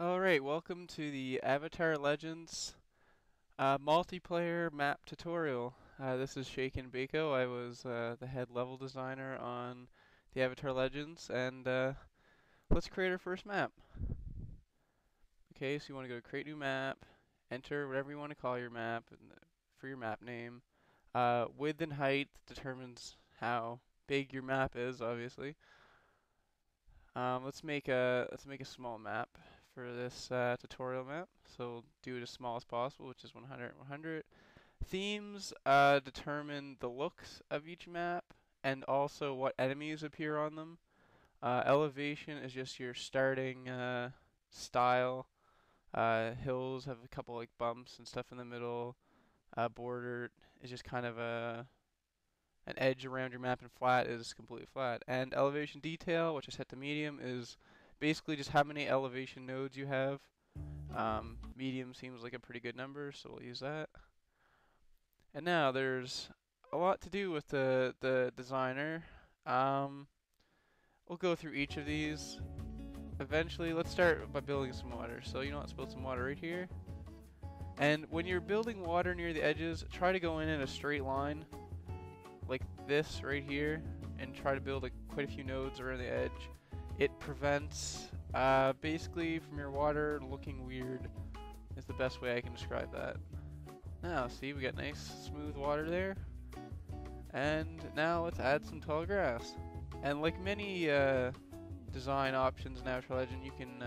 Alright, welcome to the Avatar Legends multiplayer map tutorial. This is Shaken Bako. I was the head level designer on the Avatar Legends, and let's create our first map. Okay, so you want to go to create new map, enter whatever you want to call your map for your map name. Width and height determines how big your map is, obviously. Let's make a small map for this tutorial map. So we'll do it as small as possible, which is 100 100. Themes determine the looks of each map and also what enemies appear on them. Elevation is just your starting style. Hills have a couple like bumps and stuff in the middle. Border is just kind of an edge around your map, and flat is completely flat. And elevation detail, which is set to medium, is basically just how many elevation nodes you have. Medium seems like a pretty good number, so we'll use that. And now there's a lot to do with the designer. We'll go through each of these. Eventually, let's start by building some water. So you know, let's build some water right here. And when you're building water near the edges, try to go in a straight line like this right here and try to build quite a few nodes around the edge. It prevents basically from your water looking weird is the best way I can describe that. Now see, we got nice smooth water there, and now let's add some tall grass. And like many design options in Avatar Legend, you can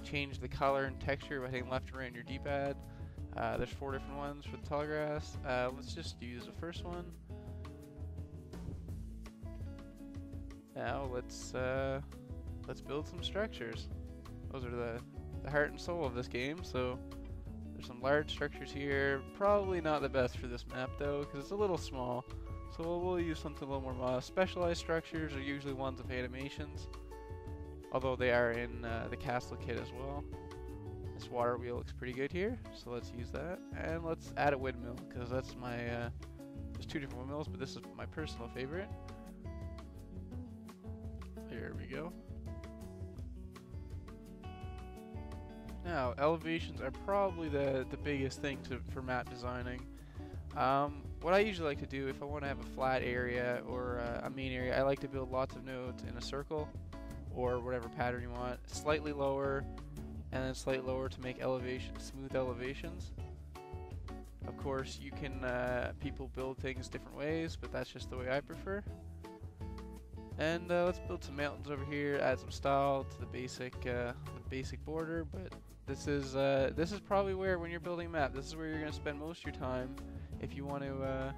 change the color and texture by hitting left or right on your D-pad. There's 4 different ones for the tall grass. Let's just use the first one. Now let's build some structures. Those are the heart and soul of this game. So there's some large structures here. Probably not the best for this map though, because it's a little small. So we'll use something a little more modest. Specialized structures are usually ones with animations, although they are in the castle kit as well. This water wheel looks pretty good here, so let's use that. And let's add a windmill, because that's my there's 2 different windmills, but this is my personal favorite. There we go. Now, elevations are probably the biggest thing for map designing. What I usually like to do if I want to have a flat area or a main area, I like to build lots of nodes in a circle or whatever pattern you want. Slightly lower and then slightly lower to make smooth elevations. Of course, you can people build things different ways, but that's just the way I prefer. And let's build some mountains over here, add some style to the basic border. But this is probably where, when you're building a map, this is where you're going to spend most of your time if you want to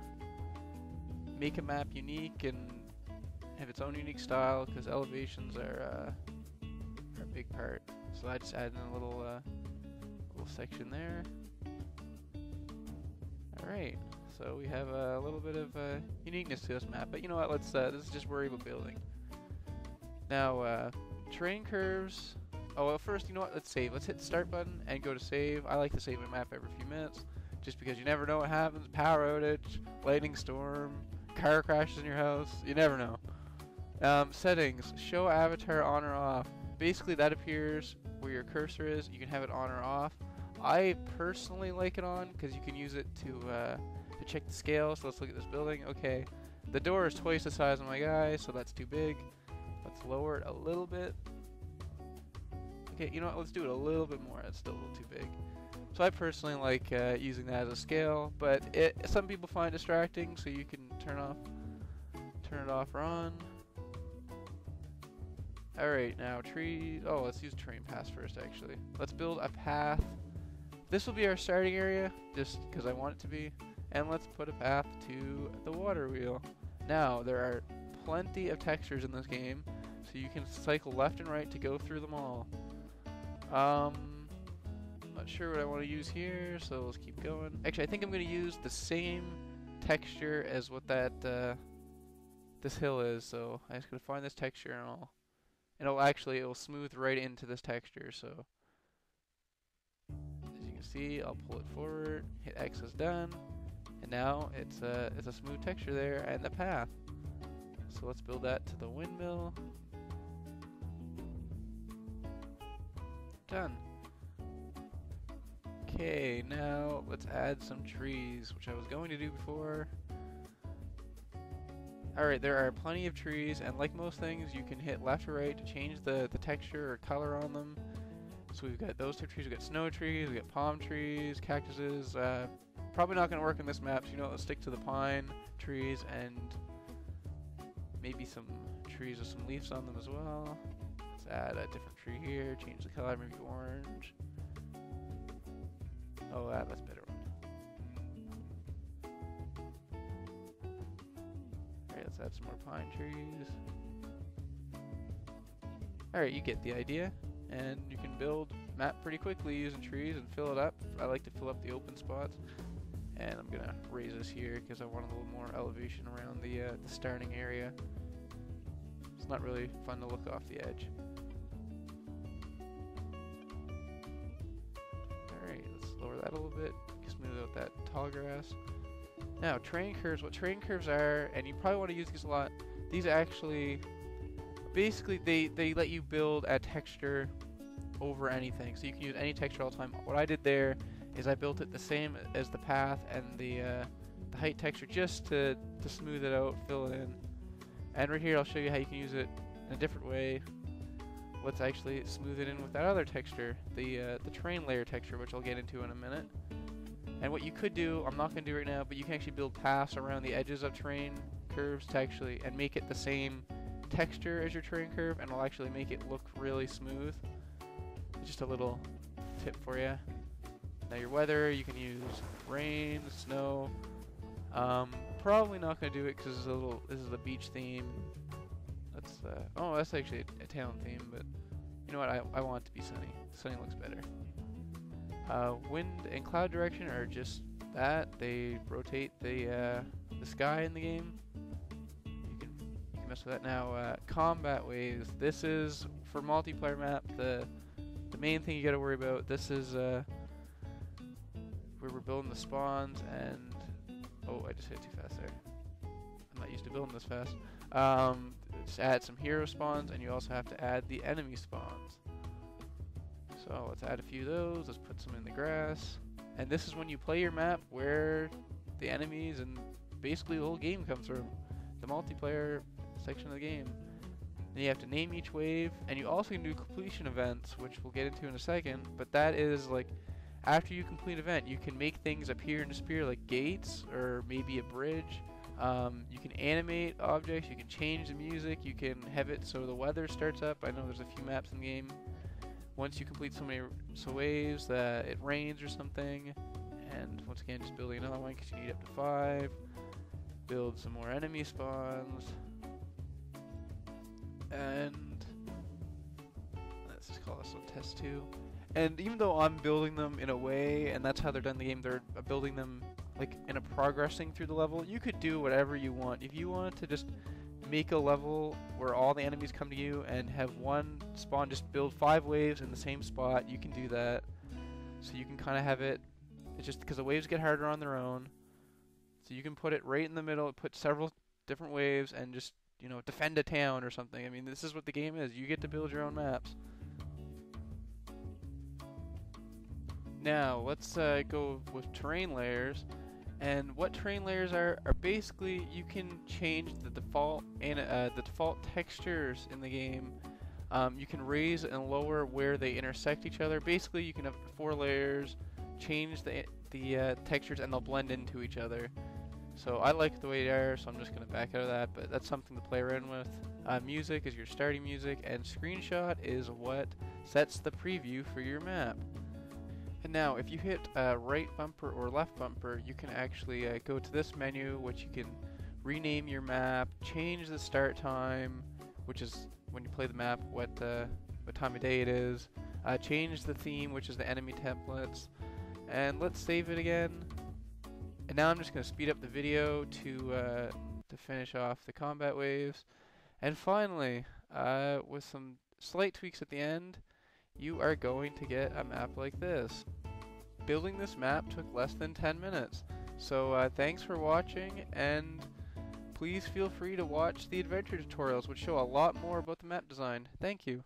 make a map unique and have its own unique style, because elevations are a big part. So I just added in a little section there. All right. So we have a little bit of uniqueness to this map, but you know what? This is just where we're building. Now, terrain curves. Oh well, first, you know what? Let's save. Let's hit the start button and go to save. I like to save my map every few minutes, just because you never know what happens. Power outage, lightning storm, car crashes in your house. You never know. Settings: show avatar on or off. Basically, that appears where your cursor is. You can have it on or off. I personally like it on because you can use it to check the scale. So let's look at this building. Okay, the door is twice the size of my guy, so that's too big. Let's lower it a little bit. Okay, you know what? Let's do it a little bit more. It's still a little too big. So I personally like using that as a scale, but some people find distracting, so you can turn it off or on. Alright, now trees. Oh, let's use terrain paths first, actually. Let's build a path. This will be our starting area, just because I want it to be. And let's put a path to the water wheel. Now, there are plenty of textures in this game, so you can cycle left and right to go through them all. Not sure what I want to use here, so let's keep going. Actually, I think I'm going to use the same texture as what this hill is, so I'm just going to find this texture and it'll smooth right into this texture. So as you can see, I'll pull it forward, hit X is done, and now it's a smooth texture there and the path. So let's build that to the windmill. Done. Okay, now let's add some trees, which I was going to do before. Alright, there are plenty of trees, and like most things, you can hit left or right to change the texture or color on them. So we've got those two trees, we've got snow trees, we've got palm trees, cactuses. Probably not going to work in this map, so you know, let's stick to the pine trees and maybe some trees with some leaves on them as well. Let's add a different tree here, change the color, maybe orange. Oh, that's a better one. Alright, let's add some more pine trees. Alright, you get the idea. And you can build map pretty quickly using trees and fill it up. I like to fill up the open spots. And I'm gonna raise this here because I want a little more elevation around the starting area. It's not really fun to look off the edge. Alright, let's lower that a little bit. Smooth out that tall grass. Now, terrain curves. What terrain curves are, and you probably want to use these a lot, these actually, basically they let you build a texture over anything. So you can use any texture all the time. What I did there is I built it the same as the path and the height texture just to smooth it out, fill it in. And right here I'll show you how you can use it in a different way. Let's actually smooth it in with that other texture, the terrain layer texture, which I'll get into in a minute. And what you could do, I'm not going to do right now, but you can actually build paths around the edges of terrain curves to actually, and make it the same texture as your terrain curve, and it'll actually make it look really smooth. Just a little tip for you. Now your weather, you can use rain, snow. Probably not going to do it because this is the beach theme. That's oh, that's actually a town theme, but you know what? I want it to be sunny. Sunny looks better. Wind and cloud direction are just that. They rotate the sky in the game. You can mess with that. Now, combat waves. This is for multiplayer map. The main thing you got to worry about. This is where we're building the spawns, and oh, I just hit too fast there. I'm not used to building this fast. Just add some hero spawns, and you also have to add the enemy spawns. So let's add a few of those. Let's put some in the grass. And this is when you play your map where the enemies and basically the whole game comes from. The multiplayer section of the game. Then you have to name each wave, and you also can do completion events, which we'll get into in a second. But that is like, after you complete an event, you can make things appear and disappear, like gates or maybe a bridge. You can animate objects, you can change the music, you can have it so the weather starts up. I know there's a few maps in the game. Once you complete so many waves that it rains or something. And once again, just building another one because you need up to 5. Build some more enemy spawns. And let's just call this one test 2. And even though I'm building them in a way, and that's how they're done in the game, they're building them like in a progressing through the level, you could do whatever you want. If you wanted to just make a level where all the enemies come to you and have one spawn, just build 5 waves in the same spot, you can do that. So you can kind of have it, it's just because the waves get harder on their own. So you can put it right in the middle, put several different waves, and just, you know, defend a town or something. I mean, this is what the game is. You get to build your own maps. Now, let's go with terrain layers. And what terrain layers are basically, you can change the default textures in the game. You can raise and lower where they intersect each other. Basically, you can have 4 layers, change the textures, and they'll blend into each other. So I like the way they are, so I'm just going to back out of that, but that's something to play around with. Music is your starting music, and screenshot is what sets the preview for your map. And now, if you hit right bumper or left bumper, you can actually go to this menu, which you can rename your map, change the start time, which is when you play the map, what time of day it is, change the theme, which is the enemy templates, and let's save it again. And now I'm just going to speed up the video to finish off the combat waves. And finally, with some slight tweaks at the end, you are going to get a map like this. Building this map took less than 10 minutes. So thanks for watching, and please feel free to watch the adventure tutorials, which show a lot more about the map design. Thank you.